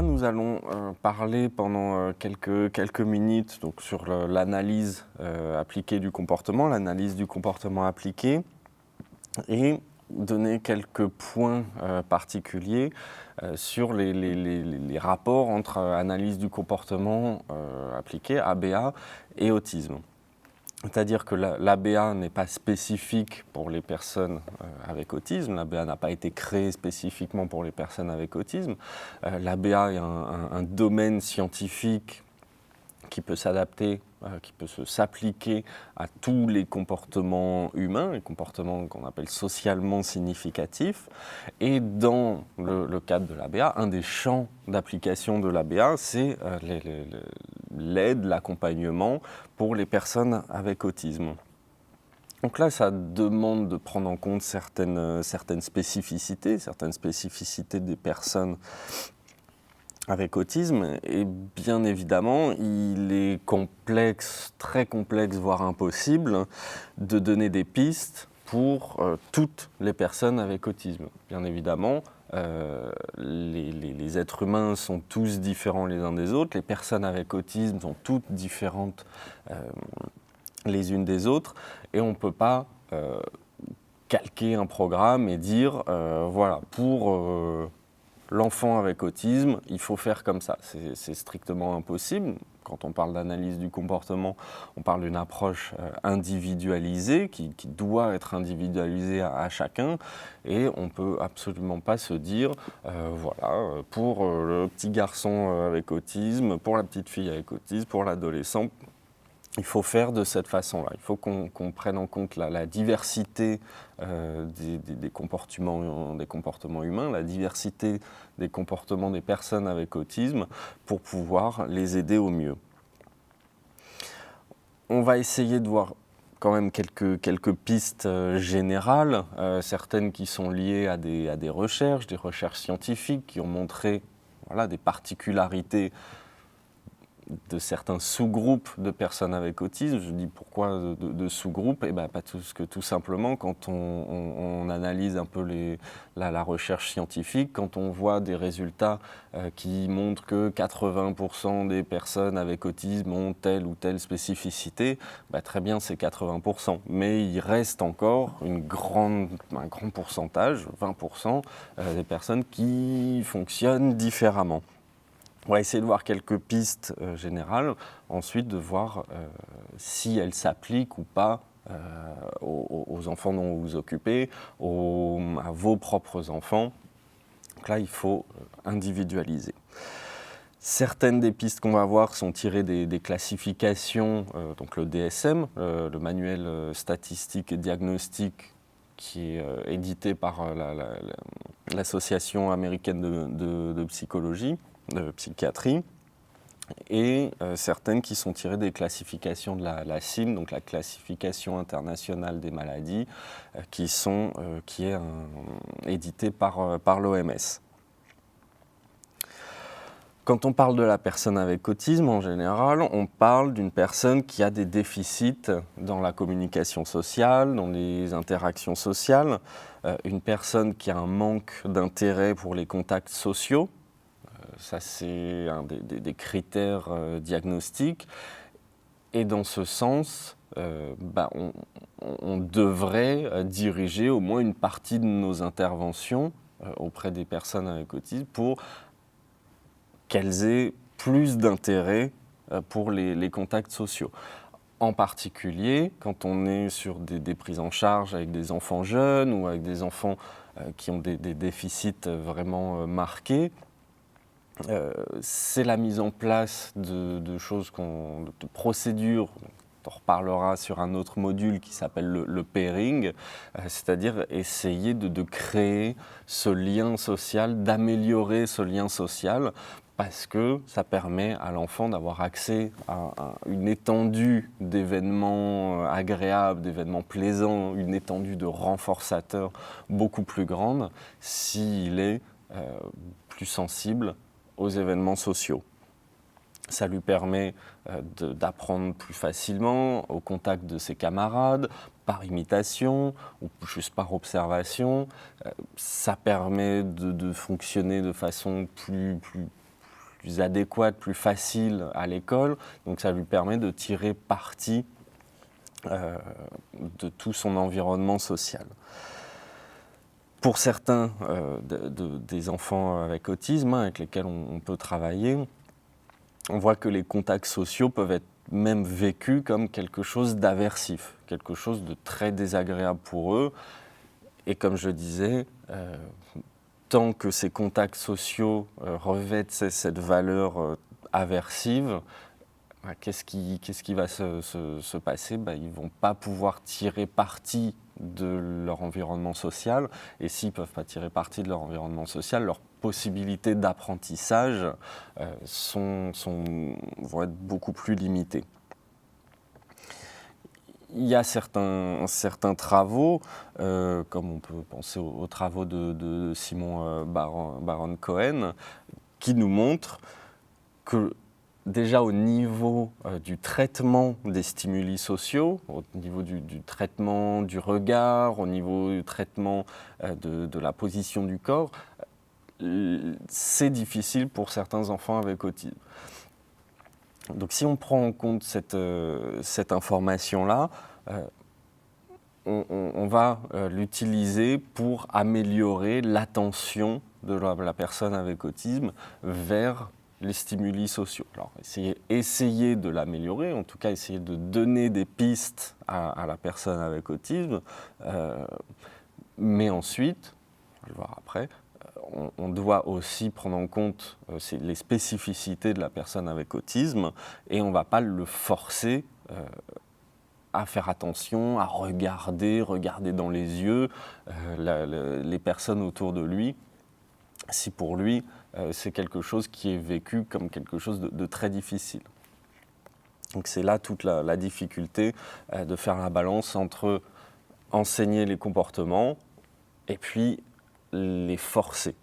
Là, nous allons parler pendant quelques minutes donc, sur l'analyse appliquée du comportement, l'analyse du comportement appliqué, et donner quelques points particuliers sur les rapports entre analyse du comportement appliqué, ABA, et autisme. C'est-à-dire que l'ABA n'est pas spécifique pour les personnes avec autisme, l'ABA n'a pas été créé spécifiquement pour les personnes avec autisme. L'ABA est un domaine scientifique qui peut s'adapter, qui peut s'appliquer à tous les comportements humains, les comportements qu'on appelle socialement significatifs. Et dans le cadre de l'ABA, un des champs d'application de l'ABA, c'est l'aide, l'accompagnement pour les personnes avec autisme. Donc là, ça demande de prendre en compte certaines spécificités des personnes avec autisme, et bien évidemment, il est complexe, très complexe, voire impossible, de donner des pistes pour toutes les personnes avec autisme. Bien évidemment, les êtres humains sont tous différents les uns des autres, les personnes avec autisme sont toutes différentes les unes des autres, et on ne peut pas calquer un programme et dire, voilà, pour l'enfant avec autisme, il faut faire comme ça. C'est strictement impossible. Quand on parle d'analyse du comportement, on parle d'une approche individualisée qui doit être individualisée à chacun, et on ne peut absolument pas se dire, voilà, pour le petit garçon avec autisme, pour la petite fille avec autisme, pour l'adolescent, il faut faire de cette façon-là. Il faut qu'on prenne en compte la diversité des comportements humains, la diversité des comportements des personnes avec autisme pour pouvoir les aider au mieux. On va essayer de voir quand même quelques pistes générales, certaines qui sont liées à des recherches scientifiques qui ont montré voilà, des particularités de certains sous-groupes de personnes avec autisme. Je dis pourquoi de sous-groupes? Eh bien, parce que tout simplement, quand on analyse un peu la recherche scientifique, quand on voit des résultats qui montrent que 80% des personnes avec autisme ont telle ou telle spécificité, très bien, c'est 80%. Mais il reste encore un grand pourcentage, 20%, des personnes qui fonctionnent différemment. On va essayer de voir quelques pistes générales, ensuite de voir si elles s'appliquent ou pas aux enfants dont vous vous occupez, à vos propres enfants. Donc là, il faut individualiser. Certaines des pistes qu'on va voir sont tirées des classifications, donc le DSM, le manuel statistique et diagnostique, qui est édité par l'Association américaine de psychologie, de psychiatrie, et certaines qui sont tirées des classifications de la CIM, donc la classification internationale des maladies, qui est éditée par l'OMS. Quand on parle de la personne avec autisme, en général, on parle d'une personne qui a des déficits dans la communication sociale, dans les interactions sociales, une personne qui a un manque d'intérêt pour les contacts sociaux. Ça, c'est un des critères diagnostiques. Et dans ce sens, on devrait diriger au moins une partie de nos interventions auprès des personnes avec autisme pour qu'elles aient plus d'intérêt pour les contacts sociaux. En particulier, quand on est sur des prises en charge avec des enfants jeunes ou avec des enfants qui ont des déficits vraiment marqués, c'est la mise en place de procédures, on en reparlera sur un autre module qui s'appelle le pairing, c'est-à-dire essayer de créer ce lien social, d'améliorer ce lien social, parce que ça permet à l'enfant d'avoir accès à une étendue d'événements agréables, d'événements plaisants, une étendue de renforçateurs beaucoup plus grande s'il est plus sensible aux événements sociaux. Ça lui permet d'apprendre plus facilement au contact de ses camarades, par imitation ou juste par observation. Ça permet de fonctionner de façon plus plus adéquate, plus facile à l'école. Donc ça lui permet de tirer parti de tout son environnement social. Pour certains des enfants avec autisme, avec lesquels on peut travailler, on voit que les contacts sociaux peuvent être même vécus comme quelque chose d'aversif, quelque chose de très désagréable pour eux. Et comme je disais, tant que ces contacts sociaux revêtent cette valeur aversive, qu'est-ce qui va se passer ? Ils ne vont pas pouvoir tirer parti de leur environnement social. Et s'ils ne peuvent pas tirer parti de leur environnement social, leurs possibilités d'apprentissage vont être beaucoup plus limitées. Il y a certains travaux, comme on peut penser aux travaux de Simon Baron-Cohen, qui nous montrent que déjà au niveau du traitement des stimuli sociaux, au niveau du traitement du regard, au niveau du traitement de la position du corps, c'est difficile pour certains enfants avec autisme. Donc si on prend en compte cette information-là, on va l'utiliser pour améliorer l'attention de la personne avec autisme vers les stimuli sociaux. Alors essayer de l'améliorer, en tout cas essayer de donner des pistes à la personne avec autisme, mais ensuite, on va le voir après, on doit aussi prendre en compte les spécificités de la personne avec autisme et on ne va pas le forcer à faire attention, à regarder dans les yeux les personnes autour de lui, si pour lui c'est quelque chose qui est vécu comme quelque chose de très difficile. Donc c'est là toute la difficulté de faire la balance entre enseigner les comportements et puis les forcer.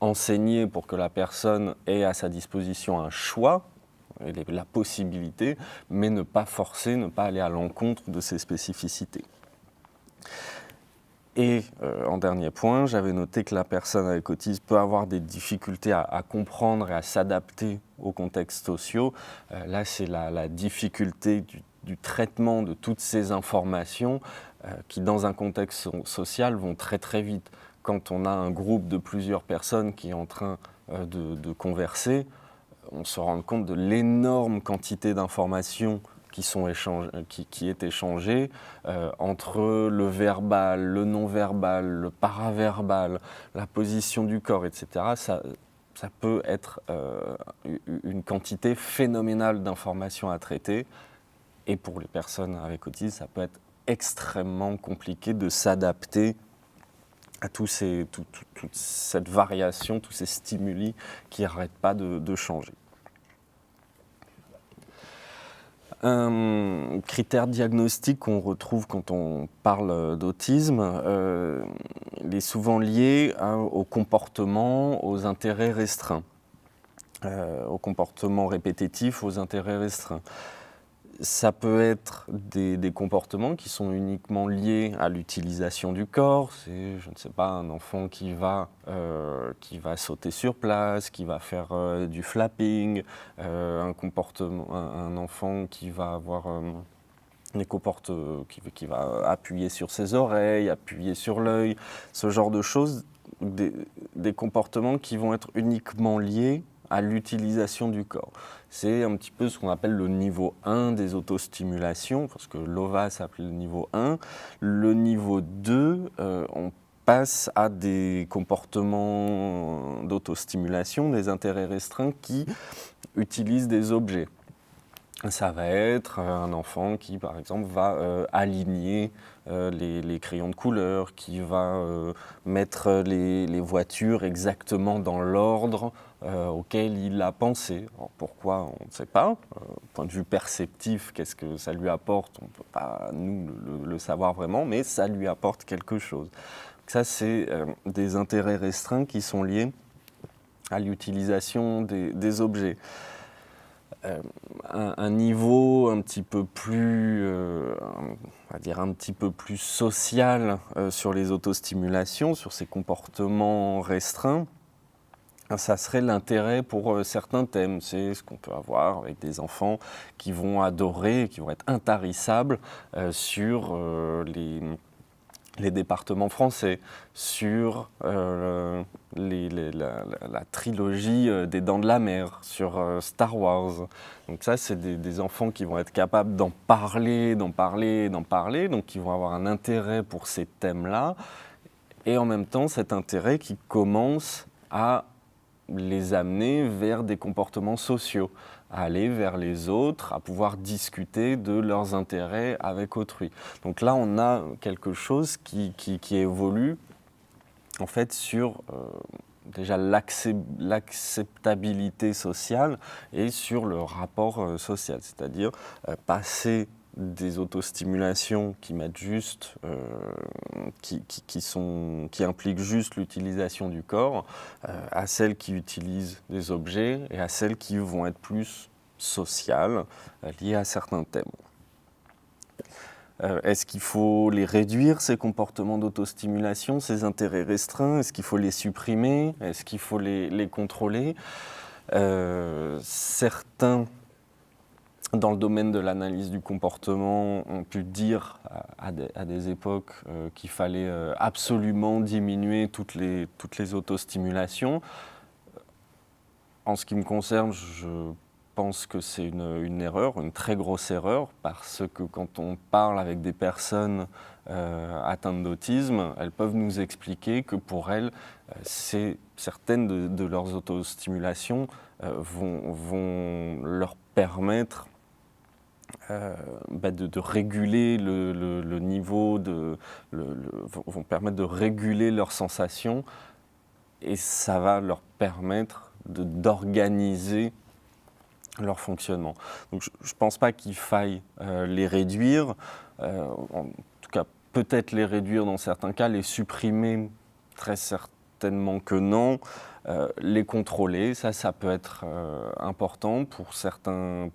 Enseigner pour que la personne ait à sa disposition un choix, la possibilité, mais ne pas forcer, ne pas aller à l'encontre de ses spécificités. Et en dernier point, j'avais noté que la personne avec autisme peut avoir des difficultés à comprendre et à s'adapter aux contextes sociaux. Là, c'est la difficulté du traitement de toutes ces informations qui, dans un contexte social, vont très très vite. Quand on a un groupe de plusieurs personnes qui est en train de converser, on se rend compte de l'énorme quantité d'informations qui est échangée entre le verbal, le non-verbal, le paraverbal, la position du corps, etc. Ça peut être une quantité phénoménale d'informations à traiter. Et pour les personnes avec autisme, ça peut être extrêmement compliqué de s'adapter à toute cette variation, tous ces stimuli qui n'arrêtent pas de changer. Un critère diagnostique qu'on retrouve quand on parle d'autisme, il est souvent lié au comportement, aux intérêts restreints, au comportement répétitif, aux intérêts restreints. Ça peut être des comportements qui sont uniquement liés à l'utilisation du corps. C'est, je ne sais pas, un enfant qui va sauter sur place, qui va faire du flapping, un enfant qui va avoir qui va appuyer sur ses oreilles, appuyer sur l'œil, ce genre de choses, des comportements qui vont être uniquement liés à l'utilisation du corps. C'est un petit peu ce qu'on appelle le niveau 1 des autostimulations, parce que l'OVA s'appelle le niveau 1. Le niveau 2, on passe à des comportements d'autostimulation, des intérêts restreints qui utilisent des objets. Ça va être un enfant qui, par exemple, va aligner les crayons de couleur, qui va mettre les voitures exactement dans l'ordre auquel il a pensé. Alors, pourquoi, on ne sait pas. Point de vue perceptif, qu'est-ce que ça lui apporte ? On ne peut pas, nous, le savoir vraiment, mais ça lui apporte quelque chose. Donc ça, c'est des intérêts restreints qui sont liés à l'utilisation des objets. Un niveau un petit peu plus, on va dire un petit peu plus social sur les autostimulations, sur ces comportements restreints, ça serait l'intérêt pour certains thèmes. C'est ce qu'on peut avoir avec des enfants qui vont adorer, qui vont être intarissables sur les départements français, sur la trilogie des Dents de la Mer, sur Star Wars. Donc ça, c'est des enfants qui vont être capables d'en parler, d'en parler, d'en parler, donc qui vont avoir un intérêt pour ces thèmes-là, et en même temps cet intérêt qui commence à les amener vers des comportements sociaux, à aller vers les autres, à pouvoir discuter de leurs intérêts avec autrui. Donc là, on a quelque chose qui évolue en fait sur déjà l'acceptabilité sociale et sur le rapport social, c'est-à-dire passer des autostimulations qui mettent juste, qui impliquent juste l'utilisation du corps, à celles qui utilisent des objets et à celles qui vont être plus sociales, liées à certains thèmes. Est-ce qu'il faut les réduire, ces comportements d'autostimulation, ces intérêts restreints? Est-ce qu'il faut les supprimer? Est-ce qu'il faut les contrôler? Certains, dans le domaine de l'analyse du comportement, on pu dire à des époques qu'il fallait absolument diminuer toutes les autostimulations. En ce qui me concerne, je pense que c'est une erreur, une très grosse erreur, parce que quand on parle avec des personnes atteintes d'autisme, elles peuvent nous expliquer que pour elles, certaines de leurs autostimulations vont leur permettre de réguler le niveau, vont permettre de réguler leurs sensations, et ça va leur permettre d'organiser leur fonctionnement. Donc je ne pense pas qu'il faille les réduire, en tout cas peut-être les réduire dans certains cas, les supprimer très certainement que non. Les contrôler, ça peut être important pour certains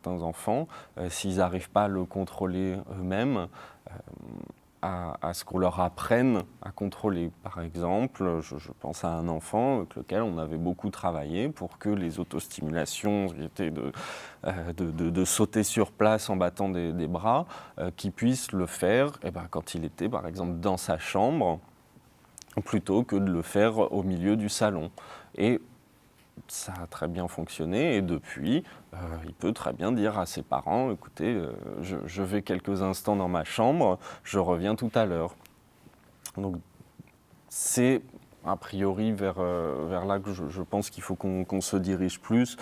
enfants, s'ils n'arrivent pas à le contrôler eux-mêmes, à ce qu'on leur apprenne à contrôler. Par exemple, je pense à un enfant avec lequel on avait beaucoup travaillé pour que les autostimulations qui étaient de sauter sur place en battant des bras, qu'il puisse le faire quand il était par exemple dans sa chambre, plutôt que de le faire au milieu du salon. Et ça a très bien fonctionné, et depuis, il peut très bien dire à ses parents, écoutez, je vais quelques instants dans ma chambre, je reviens tout à l'heure. Donc c'est a priori vers là que je pense qu'il faut qu'on se dirige plus,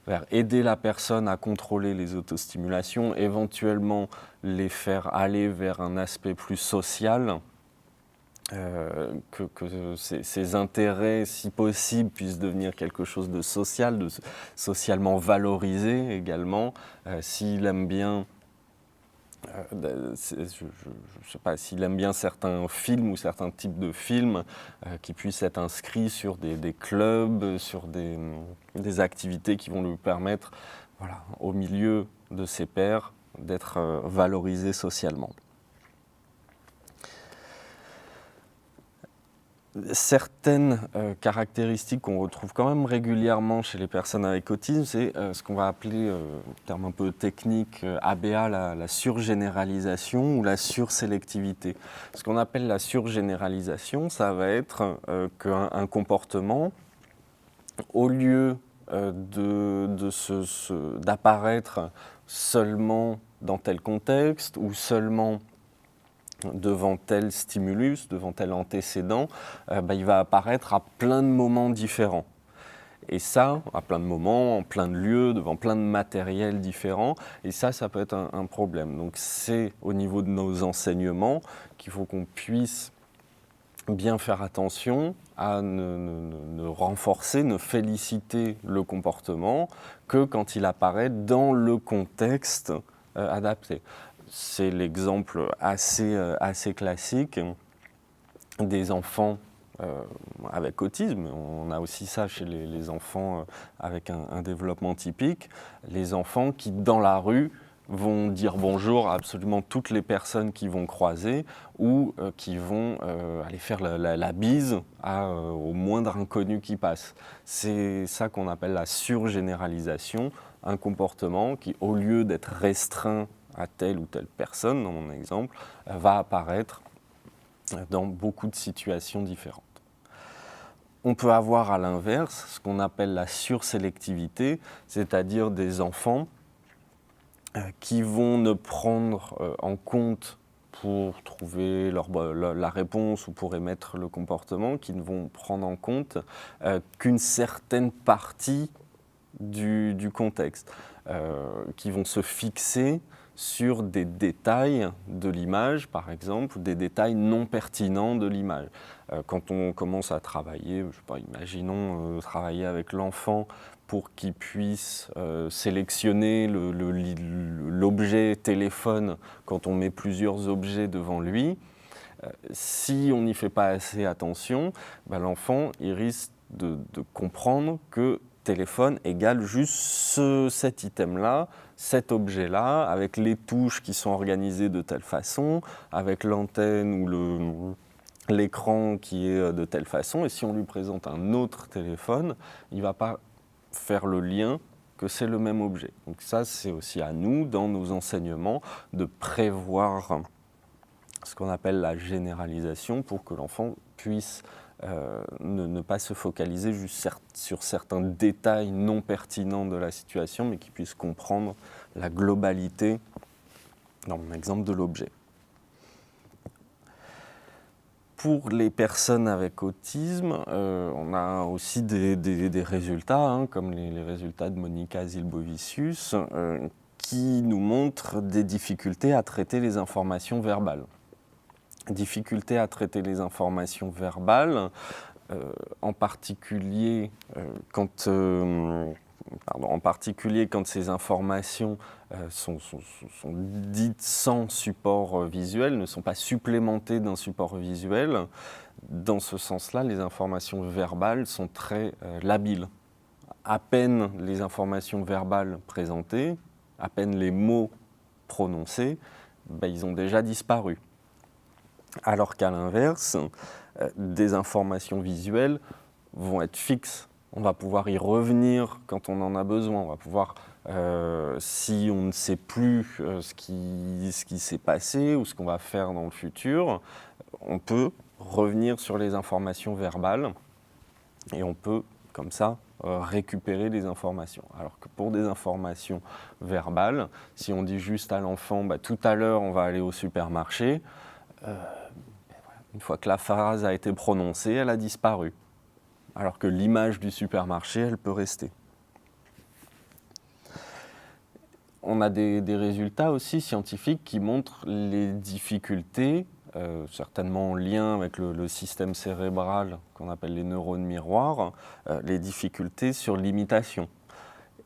vers aider la personne à contrôler les autostimulations, éventuellement les faire aller vers un aspect plus social, que ces intérêts, si possible, puissent devenir quelque chose de social, de socialement valorisé également. S'il aime bien, je sais pas, s'il aime bien certains films ou certains types de films, qui puissent être inscrits sur des clubs, sur des activités qui vont lui permettre, voilà, au milieu de ses pairs, d'être valorisé socialement. Certaines caractéristiques qu'on retrouve quand même régulièrement chez les personnes avec autisme, c'est ce qu'on va appeler, terme un peu technique, ABA, la surgénéralisation ou la sursélectivité. Ce qu'on appelle la surgénéralisation, ça va être qu'un comportement, au lieu d'apparaître seulement dans tel contexte ou seulement devant tel stimulus, devant tel antécédent, il va apparaître à plein de moments différents. Et ça, à plein de moments, en plein de lieux, devant plein de matériels différents, et ça peut être un problème. Donc c'est au niveau de nos enseignements qu'il faut qu'on puisse bien faire attention à ne renforcer, ne féliciter le comportement que quand il apparaît dans le contexte adapté. C'est l'exemple assez classique des enfants avec autisme. On a aussi ça chez les enfants avec un développement typique. Les enfants qui, dans la rue, vont dire bonjour à absolument toutes les personnes qu'ils vont croiser ou qui vont aller faire la bise au moindre inconnu qui passe. C'est ça qu'on appelle la surgénéralisation, un comportement qui, au lieu d'être restreint à telle ou telle personne, dans mon exemple, va apparaître dans beaucoup de situations différentes. On peut avoir à l'inverse ce qu'on appelle la sursélectivité, c'est-à-dire des enfants qui vont ne prendre en compte pour trouver la réponse ou pour émettre le comportement, qui ne vont prendre en compte qu'une certaine partie du contexte, qui vont se fixer sur des détails de l'image, par exemple, ou des détails non pertinents de l'image. Quand on commence à travailler, je sais pas, imaginons travailler avec l'enfant pour qu'il puisse sélectionner l'objet téléphone quand on met plusieurs objets devant lui. Si on n'y fait pas assez attention, l'enfant il risque de comprendre que téléphone égale juste cet item-là, cet objet-là, avec les touches qui sont organisées de telle façon, avec l'antenne ou l'écran qui est de telle façon. Et si on lui présente un autre téléphone, il ne va pas faire le lien que c'est le même objet. Donc ça, c'est aussi à nous, dans nos enseignements, de prévoir ce qu'on appelle la généralisation pour que l'enfant puisse ne pas se focaliser juste sur certains détails non pertinents de la situation, mais qu'il puisse comprendre la globalité, dans mon exemple, de l'objet. Pour les personnes avec autisme, on a aussi des résultats, comme les résultats de Monica Zilbovicius, qui nous montrent des difficultés à traiter les informations verbales. Difficulté à traiter les informations verbales, en particulier quand ces informations sont dites sans support visuel, ne sont pas supplémentées d'un support visuel. Dans ce sens-là, les informations verbales sont très labiles. À peine les informations verbales présentées, à peine les mots prononcés, ils ont déjà disparu. Alors qu'à l'inverse, des informations visuelles vont être fixes. On va pouvoir y revenir quand on en a besoin. On va pouvoir, si on ne sait plus ce qui s'est passé ou ce qu'on va faire dans le futur, on peut revenir sur les informations verbales et on peut, comme ça, récupérer des informations. Alors que pour des informations verbales, si on dit juste à l'enfant « tout à l'heure, on va aller au supermarché », une fois que la phrase a été prononcée, elle a disparu. Alors que l'image du supermarché, elle peut rester. On a des résultats aussi scientifiques qui montrent les difficultés, certainement en lien avec le système cérébral qu'on appelle les neurones miroirs, les difficultés sur l'imitation.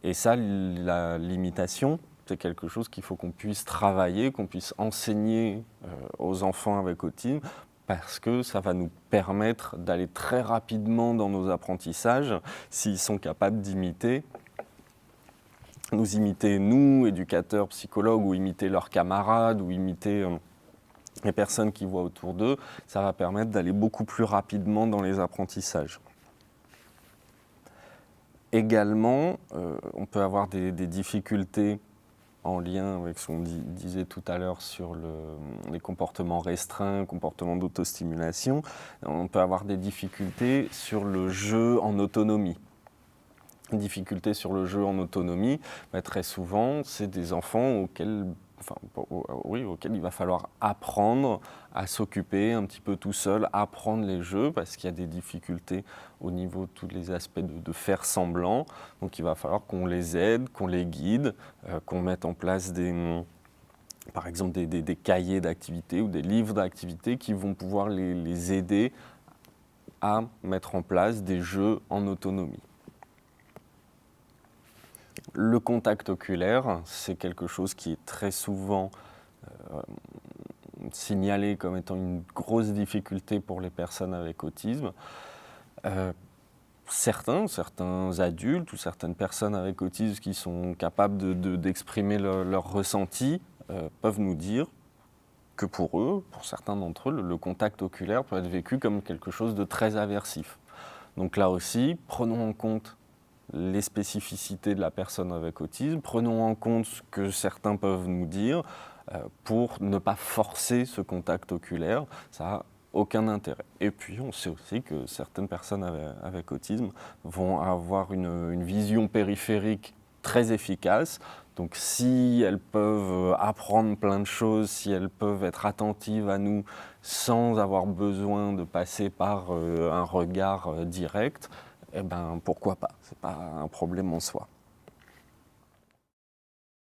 Et ça, l'imitation, c'est quelque chose qu'il faut qu'on puisse travailler, qu'on puisse enseigner aux enfants avec autisme, parce que ça va nous permettre d'aller très rapidement dans nos apprentissages s'ils sont capables d'imiter, nous imiter, nous, éducateurs, psychologues, ou imiter leurs camarades, ou imiter les personnes qui voient autour d'eux. Ça va permettre d'aller beaucoup plus rapidement dans les apprentissages. Également, on peut avoir des difficultés en lien avec ce qu'on disait tout à l'heure sur les comportements restreints, comportements d'autostimulation. On peut avoir des difficultés sur le jeu en autonomie. Difficultés sur le jeu en autonomie, très souvent, c'est des enfants auxquels il va falloir apprendre à s'occuper un petit peu tout seul, apprendre les jeux, parce qu'il y a des difficultés au niveau de tous les aspects de faire semblant. Donc il va falloir qu'on les aide, qu'on les guide, qu'on mette en place par exemple des cahiers d'activités ou des livres d'activités qui vont pouvoir les aider à mettre en place des jeux en autonomie. Le contact oculaire, c'est quelque chose qui est très souvent signalé comme étant une grosse difficulté pour les personnes avec autisme. certains adultes ou certaines personnes avec autisme qui sont capables d'exprimer leur ressenti peuvent nous dire que pour eux, pour certains d'entre eux, le contact oculaire peut être vécu comme quelque chose de très aversif. Donc là aussi, prenons en compte les spécificités de la personne avec autisme, prenons en compte ce que certains peuvent nous dire pour ne pas forcer ce contact oculaire. Ça n'a aucun intérêt. Et puis on sait aussi que certaines personnes avec autisme vont avoir une vision périphérique très efficace. Donc si elles peuvent apprendre plein de choses, si elles peuvent être attentives à nous sans avoir besoin de passer par un regard direct, eh ben, pourquoi pas? Ce n'est pas un problème en soi.